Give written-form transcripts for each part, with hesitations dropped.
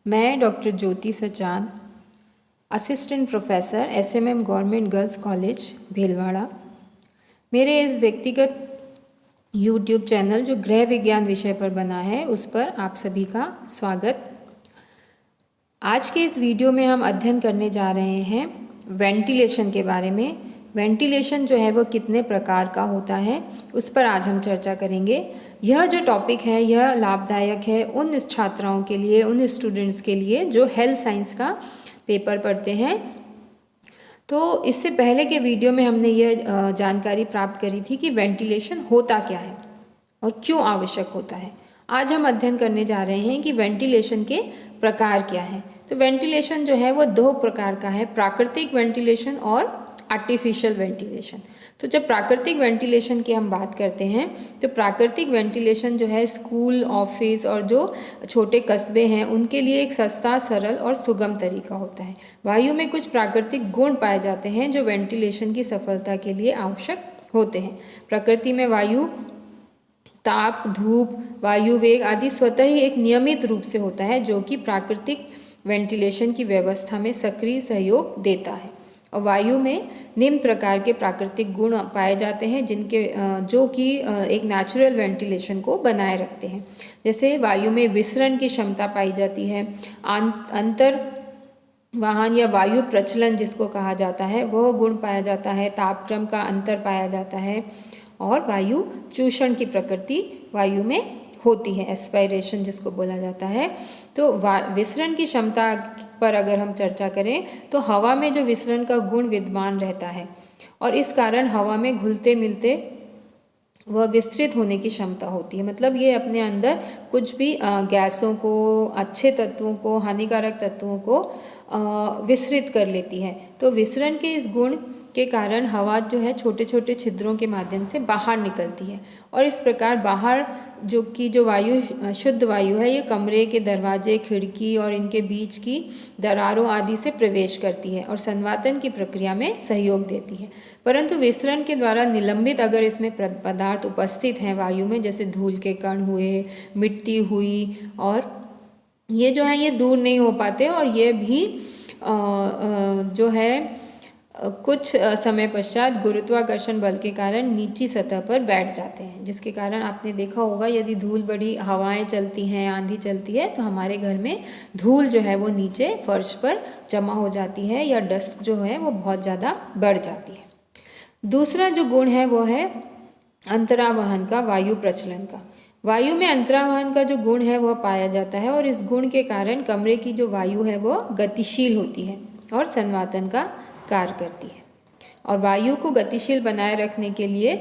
मैं doctor Jyoti Sachan, assistant professor SMM government girls college Bhilwara. मेरे इस व्यक्तिगत यूट्यूब चैनल जो गृह विज्ञान विषय पर बना है उस पर आप सभी का स्वागत। आज के इस वीडियो में हम अध्ययन करने जा रहे हैं वेंटिलेशन के बारे में। वेंटिलेशन जो है वो कितने प्रकार का होता है उस पर आज हम चर्चा करेंगे। यह जो टॉपिक है यह लाभदायक है उन छात्राओं के लिए, उन स्टूडेंट्स के लिए जो हेल्थ साइंस का पेपर पढ़ते हैं। तो इससे पहले के वीडियो में हमने यह जानकारी प्राप्त करी थी कि वेंटिलेशन होता क्या है और क्यों आवश्यक होता है। आज हम अध्ययन करने जा रहे हैं कि वेंटिलेशन के प्रकार क्या हैं। तो वेंटिलेशन जो है वो दो प्रकार का है, प्राकृतिक वेंटिलेशन और आर्टिफिशियल वेंटिलेशन। तो जब प्राकृतिक वेंटिलेशन की हम बात करते हैं तो प्राकृतिक वेंटिलेशन जो है स्कूल, ऑफिस और जो छोटे कस्बे हैं उनके लिए एक सस्ता, सरल और सुगम तरीका होता है। वायु में कुछ प्राकृतिक गुण पाए जाते हैं जो वेंटिलेशन की सफलता के लिए आवश्यक होते हैं। प्रकृति में वायु ताप, धूप, वायु वेग आदि स्वतः ही एक नियमित रूप से होता है जो कि प्राकृतिक वेंटिलेशन की व्यवस्था में सक्रिय सहयोग देता है। और वायु में निम्न प्रकार के प्राकृतिक गुण पाए जाते हैं जिनके जो कि एक नेचुरल वेंटिलेशन को बनाए रखते हैं। जैसे वायु में विसरण की क्षमता पाई जाती है, अंतर वाहन या वायु प्रचलन जिसको कहा जाता है वह गुण पाया जाता है, तापक्रम का अंतर पाया जाता है और वायु चूषण की प्रकृति वायु में होती है, एस्पायरेशन जिसको बोला जाता है। तो विसरण की क्षमता पर अगर हम चर्चा करें तो हवा में जो विसरण का गुण विद्यमान रहता है और इस कारण हवा में घुलते मिलते वह विस्तृत होने की क्षमता होती है। मतलब ये अपने अंदर कुछ भी गैसों को, अच्छे तत्वों को, हानिकारक तत्वों को विसरित कर लेती है। तो विसरण के इस गुण के कारण हवा जो है छोटे छोटे छिद्रों के माध्यम से बाहर निकलती है और इस प्रकार बाहर जो वायु शुद्ध वायु है ये कमरे के दरवाजे, खिड़की और इनके बीच की दरारों आदि से प्रवेश करती है और संवातन की प्रक्रिया में सहयोग देती है। परंतु विसरण के द्वारा निलंबित अगर इसमें पदार्थ उपस्थित हैं वायु में, जैसे धूल के कण हुए, मिट्टी हुई, और ये जो है ये दूर नहीं हो पाते और ये भी जो है कुछ समय पश्चात गुरुत्वाकर्षण बल के कारण नीची सतह पर बैठ जाते हैं, जिसके कारण आपने देखा होगा यदि धूल बड़ी हवाएं चलती हैं, आंधी चलती है तो हमारे घर में धूल जो है वो नीचे फर्श पर जमा हो जाती है या डस्ट जो है वो बहुत ज़्यादा बढ़ जाती है। दूसरा जो गुण है वो है अंतरावहन का, वायु प्रचलन का। वायु में अंतरावहन का जो गुण है वह पाया जाता है और इस गुण के कारण कमरे की जो वायु है वो गतिशील होती है और संवातन का कार्य करती है। और वायु को गतिशील बनाए रखने के लिए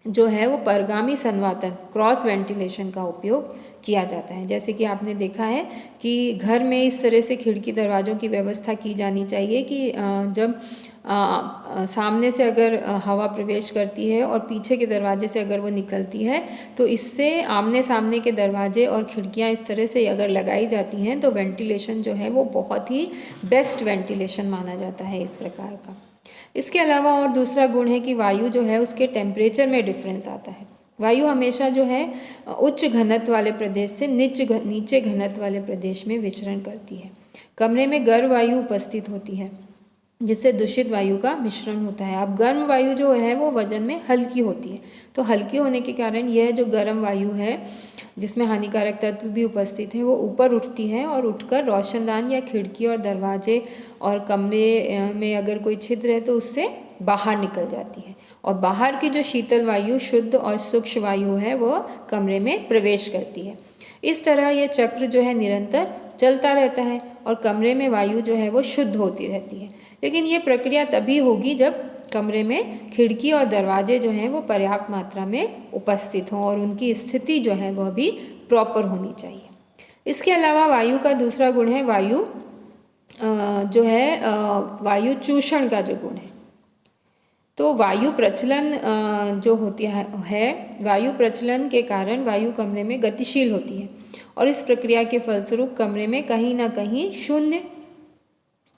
जो है वो परगामी संवातन, क्रॉस वेंटिलेशन का उपयोग किया जाता है। जैसे कि आपने देखा है कि घर में इस तरह से खिड़की दरवाज़ों की व्यवस्था की जानी चाहिए कि जब सामने से अगर हवा प्रवेश करती है और पीछे के दरवाजे से अगर वो निकलती है तो इससे आमने सामने के दरवाजे और खिड़कियां इस तरह से अगर लगाई जाती हैं तो वेंटिलेशन जो है वो बहुत ही बेस्ट वेंटिलेशन माना जाता है इस प्रकार का। इसके अलावा और दूसरा गुण है कि वायु जो है उसके टेम्परेचर में डिफरेंस आता है। वायु हमेशा जो है उच्च घनत्व वाले प्रदेश से नीचे घनत्व वाले प्रदेश में विचरण करती है। कमरे में गर्म वायु उपस्थित होती है जिससे दूषित वायु का मिश्रण होता है। अब गर्म वायु जो है वो वजन में हल्की होती है, तो हल्की होने के कारण यह जो गर्म वायु है जिसमें हानिकारक तत्व भी उपस्थित हैं वो ऊपर उठती है और उठकर रोशनदान या खिड़की और दरवाजे और कमरे में अगर कोई छिद्र है तो उससे बाहर निकल जाती है और बाहर की जो शीतल वायु, शुद्ध और सूक्ष्म वायु है वो कमरे में प्रवेश करती है। इस तरह ये चक्र जो है निरंतर चलता रहता है और कमरे में वायु जो है वो शुद्ध होती रहती है। लेकिन ये प्रक्रिया तभी होगी जब कमरे में खिड़की और दरवाजे जो हैं वो पर्याप्त मात्रा में उपस्थित हों और उनकी स्थिति जो है वह भी प्रॉपर होनी चाहिए। इसके अलावा वायु का दूसरा गुण है वायु जो है वायु चूषण का जो गुण है। तो वायु प्रचलन जो होती है वायु प्रचलन के कारण वायु कमरे में गतिशील होती है और इस प्रक्रिया के फलस्वरूप कमरे में कहीं ना कहीं शून्य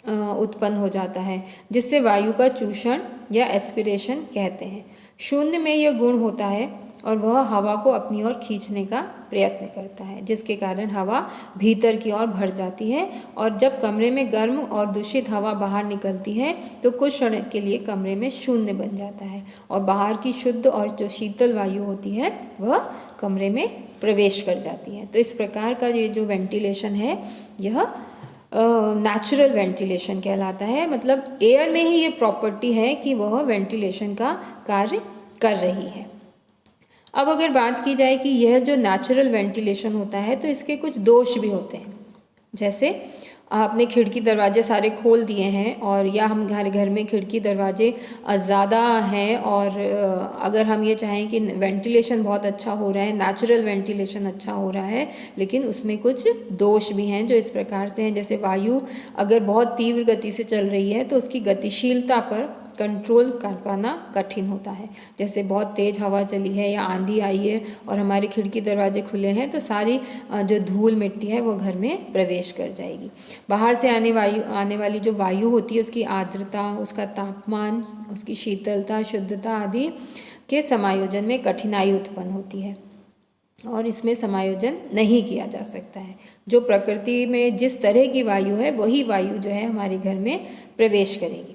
उत्पन्न हो जाता है जिससे वायु का चूषण या एस्पिरेशन कहते हैं। शून्य में यह गुण होता है और वह हवा को अपनी ओर खींचने का प्रयत्न करता है, जिसके कारण हवा भीतर की ओर भर जाती है। और जब कमरे में गर्म और दूषित हवा बाहर निकलती है तो कुछ क्षण के लिए कमरे में शून्य बन जाता है और बाहर की शुद्ध और जो शीतल वायु होती है वह कमरे में प्रवेश कर जाती है। तो इस प्रकार का ये जो वेंटिलेशन है यह नेचुरल वेंटिलेशन कहलाता है। मतलब एयर में ही ये प्रॉपर्टी है कि वह वेंटिलेशन का कार्य कर रही है। अब अगर बात की जाए कि यह जो नेचुरल वेंटिलेशन होता है तो इसके कुछ दोष भी होते हैं। जैसे आपने खिड़की दरवाजे सारे खोल दिए हैं और या हम घर में खिड़की दरवाजे ज़्यादा हैं और अगर हम ये चाहें कि वेंटिलेशन बहुत अच्छा हो रहा है, नेचुरल वेंटिलेशन अच्छा हो रहा है, लेकिन उसमें कुछ दोष भी हैं जो इस प्रकार से हैं। जैसे वायु अगर बहुत तीव्र गति से चल रही है तो उसकी गतिशीलता पर कंट्रोल कर पाना कठिन होता है। जैसे बहुत तेज़ हवा चली है या आंधी आई है और हमारे खिड़की दरवाजे खुले हैं तो सारी जो धूल मिट्टी है वो घर में प्रवेश कर जाएगी। बाहर से आने वाली जो वायु होती है उसकी आर्द्रता, उसका तापमान, उसकी शीतलता, शुद्धता आदि के समायोजन में कठिनाई उत्पन्न होती है और इसमें समायोजन नहीं किया जा सकता है। जो प्रकृति में जिस तरह की वायु है वही वायु जो है हमारे घर में प्रवेश करेगी।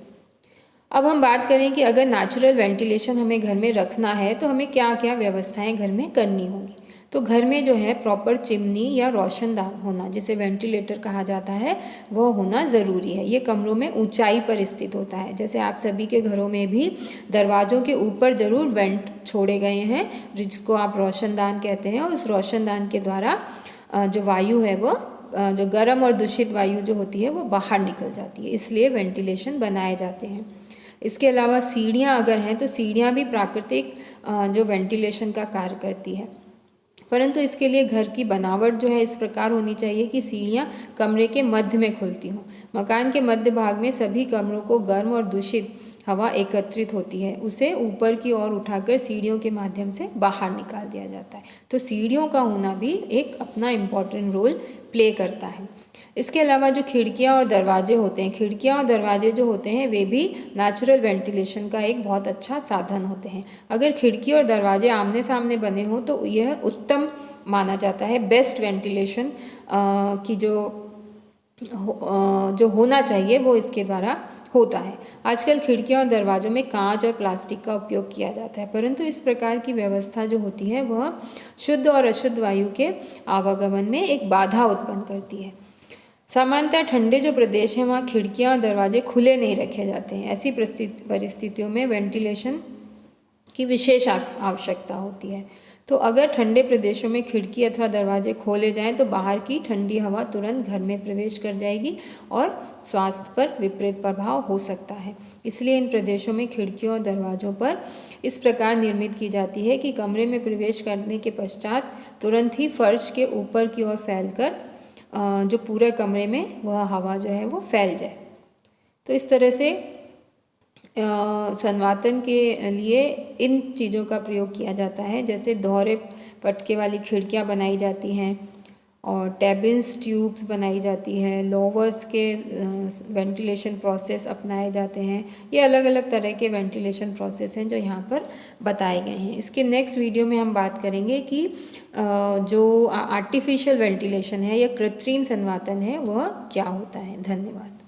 अब हम बात करें कि अगर नेचुरल वेंटिलेशन हमें घर में रखना है तो हमें क्या क्या व्यवस्थाएं घर में करनी होंगी। तो घर में जो है प्रॉपर चिमनी या रोशनदान होना, जिसे वेंटिलेटर कहा जाता है, वह होना ज़रूरी है। ये कमरों में ऊंचाई पर स्थित होता है। जैसे आप सभी के घरों में भी दरवाज़ों के ऊपर ज़रूर वेंट छोड़े गए हैं जिसको आप रोशनदान कहते हैं और उस रोशनदान के द्वारा जो वायु है वो जो गर्म और दूषित वायु जो होती है वो बाहर निकल जाती है, इसलिए वेंटिलेशन बनाए जाते हैं। इसके अलावा सीढ़ियाँ अगर हैं तो सीढ़ियाँ भी प्राकृतिक जो वेंटिलेशन का कार्य करती है, परंतु इसके लिए घर की बनावट जो है इस प्रकार होनी चाहिए कि सीढ़ियाँ कमरे के मध्य में खुलती हों। मकान के मध्य भाग में सभी कमरों को गर्म और दूषित हवा एकत्रित होती है, उसे ऊपर की ओर उठाकर सीढ़ियों के माध्यम से बाहर निकाल दिया जाता है। तो सीढ़ियों का होना भी एक अपना इम्पॉर्टेंट रोल प्ले करता है। इसके अलावा जो खिड़कियाँ और दरवाजे होते हैं, खिड़कियाँ और दरवाजे जो होते हैं वे भी नेचुरल वेंटिलेशन का एक बहुत अच्छा साधन होते हैं। अगर खिड़की और दरवाजे आमने सामने बने हों तो यह उत्तम माना जाता है। बेस्ट वेंटिलेशन की जो होना चाहिए वो इसके द्वारा होता है। आजकल खिड़कियाँ और दरवाज़ों में कांच और प्लास्टिक का उपयोग किया जाता है, परंतु इस प्रकार की व्यवस्था जो होती है वह शुद्ध और अशुद्ध वायु के आवागमन में एक बाधा उत्पन्न करती है। सामान्यतः ठंडे जो प्रदेश हैं वहाँ खिड़कियाँ और दरवाजे खुले नहीं रखे जाते हैं। ऐसी परिस्थितियों में वेंटिलेशन की विशेष आवश्यकता होती है। तो अगर ठंडे प्रदेशों में खिड़की अथवा दरवाजे खोले जाएं तो बाहर की ठंडी हवा तुरंत घर में प्रवेश कर जाएगी और स्वास्थ्य पर विपरीत प्रभाव हो सकता है। इसलिए इन प्रदेशों में खिड़कियों और दरवाजों पर इस प्रकार निर्मित की जाती है कि कमरे में प्रवेश करने के पश्चात तुरंत ही फर्श के ऊपर की ओर फैलकर जो पूरे कमरे में वह हवा जो है वो फैल जाए। तो इस तरह से संवातन के लिए इन चीज़ों का प्रयोग किया जाता है। जैसे दोहरे पटके वाली खिड़कियाँ बनाई जाती हैं और टेबिल्स ट्यूब्स बनाई जाती है, लोवर्स के वेंटिलेशन प्रोसेस अपनाए जाते हैं। ये अलग अलग तरह के वेंटिलेशन प्रोसेस हैं जो यहाँ पर बताए गए हैं। इसके नेक्स्ट वीडियो में हम बात करेंगे कि जो आर्टिफिशियल वेंटिलेशन है या कृत्रिम संवातन है वह क्या होता है। धन्यवाद।